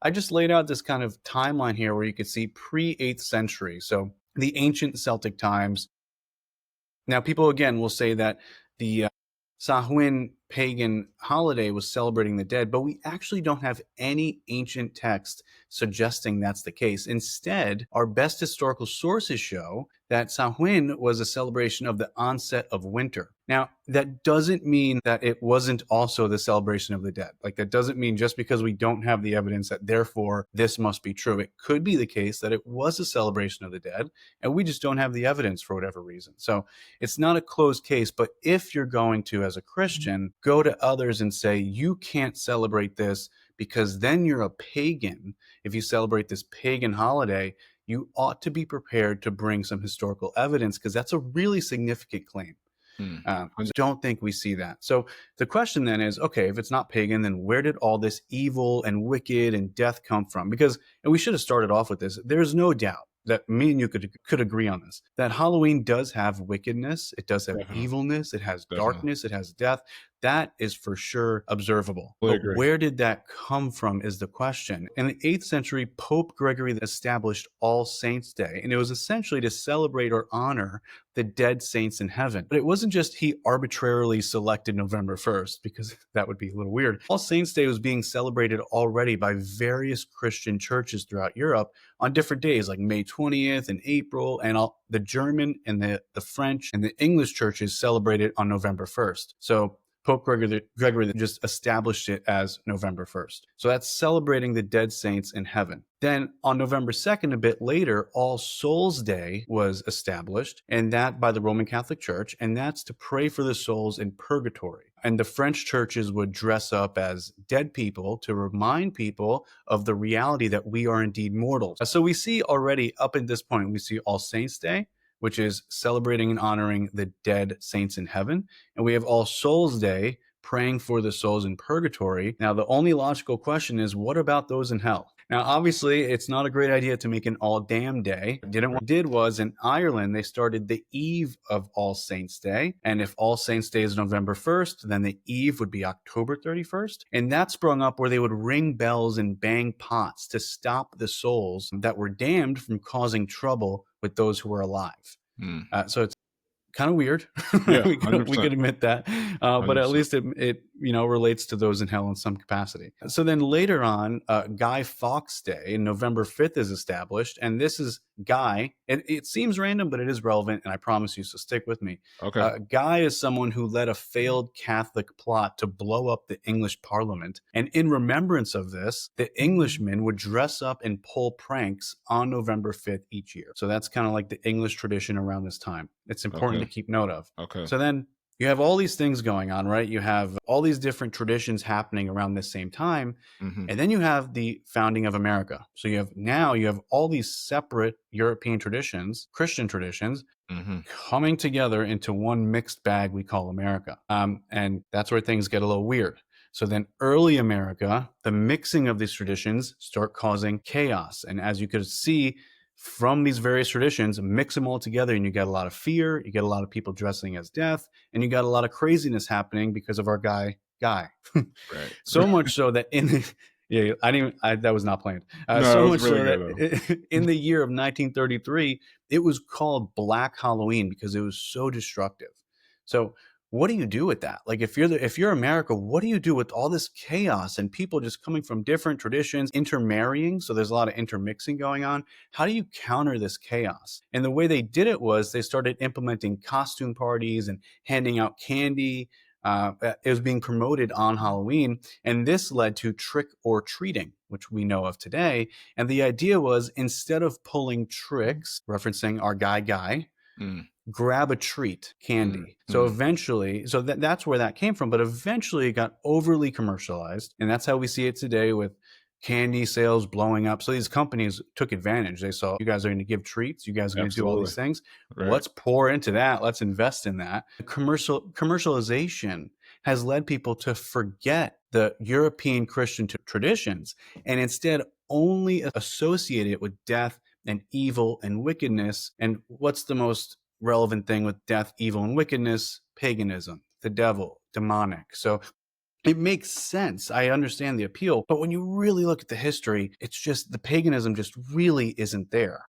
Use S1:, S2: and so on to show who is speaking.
S1: I just laid out this kind of timeline here where you could see pre-8th century. So the ancient Celtic times. Now, people again will say that the Samhain pagan holiday was celebrating the dead, but we actually don't have any ancient text suggesting that's the case. Instead, our best historical sources show that Samhain was a celebration of the onset of winter. Now, that doesn't mean that it wasn't also the celebration of the dead. Like, that doesn't mean just because we don't have the evidence that therefore this must be true. It could be the case that it was a celebration of the dead, and we just don't have the evidence for whatever reason. So it's not a closed case, but if you're going to, as a Christian, go to others and say, you can't celebrate this because then you're a pagan. If you celebrate this pagan holiday, you ought to be prepared to bring some historical evidence because that's a really significant claim. I don't think we see that. So the question then is, okay, if it's not pagan, then where did all this evil and wicked and death come from? Because, and we should have started off with this, there's no doubt that me and you could agree on this, that Halloween does have wickedness, it does have evilness, it has darkness, it has death. That is for sure observable. But where did that come from is the question. In the 8th century, Pope Gregory established All Saints' Day, and it was essentially to celebrate or honor the dead saints in heaven. But it wasn't just he arbitrarily selected November 1st, because that would be a little weird. All Saints' Day was being celebrated already by various Christian churches throughout Europe on different days, like May 20th and April, and the German and the French and the English churches celebrated on November 1st. So Pope Gregory just established it as November 1st. So that's celebrating the dead saints in heaven. Then on November 2nd, a bit later, All Souls Day was established, and that by the Roman Catholic Church, and that's to pray for the souls in purgatory. And the French churches would dress up as dead people to remind people of the reality that we are indeed mortals. So we see already up at this point, we see All Saints Day, which is celebrating and honoring the dead saints in heaven. And we have All Souls Day, praying for the souls in purgatory. Now, the only logical question is, what about those in hell? Now, obviously, it's not a great idea to make an all damn day. What they did was in Ireland, they started the eve of All Saints Day. And if All Saints Day is November 1st, then the eve would be October 31st. And that sprung up where they would ring bells and bang pots to stop the souls that were damned from causing trouble with those who were alive. So it's kind of weird.
S2: Yeah,
S1: we could admit that, but at least it relates to those in hell in some capacity. So then later on, Guy Fawkes Day in November 5th is established, and this is Guy. It seems random, but it is relevant, and I promise you. So stick with me.
S2: Okay.
S1: Guy is someone who led a failed Catholic plot to blow up the English Parliament, and in remembrance of this, the Englishmen would dress up and pull pranks on November 5th each year. So that's kind of like the English tradition around this time. It's important to keep note of.
S2: Okay.
S1: So then you have all these things going on, right? You have all these different traditions happening around the same time. And then you have the founding of America. So you have all these separate European traditions, Christian traditions, coming together into one mixed bag we call America. And that's where things get a little weird. So then early America, the mixing of these traditions start causing chaos. And as you could see, from these various traditions, mix them all together, and you get a lot of fear, you get a lot of people dressing as death, and you got a lot of craziness happening because of our guy.
S2: Right.
S1: So much so that that was not planned.
S2: So much really so
S1: that in the year of 1933, it was called Black Halloween because it was so destructive. So what do you do with that? Like, if you're America, what do you do with all this chaos and people just coming from different traditions, intermarrying? So there's a lot of intermixing going on. How do you counter this chaos? And the way they did it was they started implementing costume parties and handing out candy. It was being promoted on Halloween, and this led to trick or treating, which we know of today. And the idea was, instead of pulling tricks, referencing our guy, grab a treat, candy. So eventually, that's where that came from. But eventually it got overly commercialized. And that's how we see it today with candy sales blowing up. So these companies took advantage. They saw, you guys are going to give treats. You guys are going to do all these things. Right. Let's pour into that. Let's invest in that. Commercialization has led people to forget the European Christian traditions and instead only associate it with death and evil and wickedness. And what's the most relevant thing with death, evil, and wickedness? Paganism, the devil, demonic. So It makes sense. I understand the appeal. But when you really look at the history, it's just the paganism just really isn't there.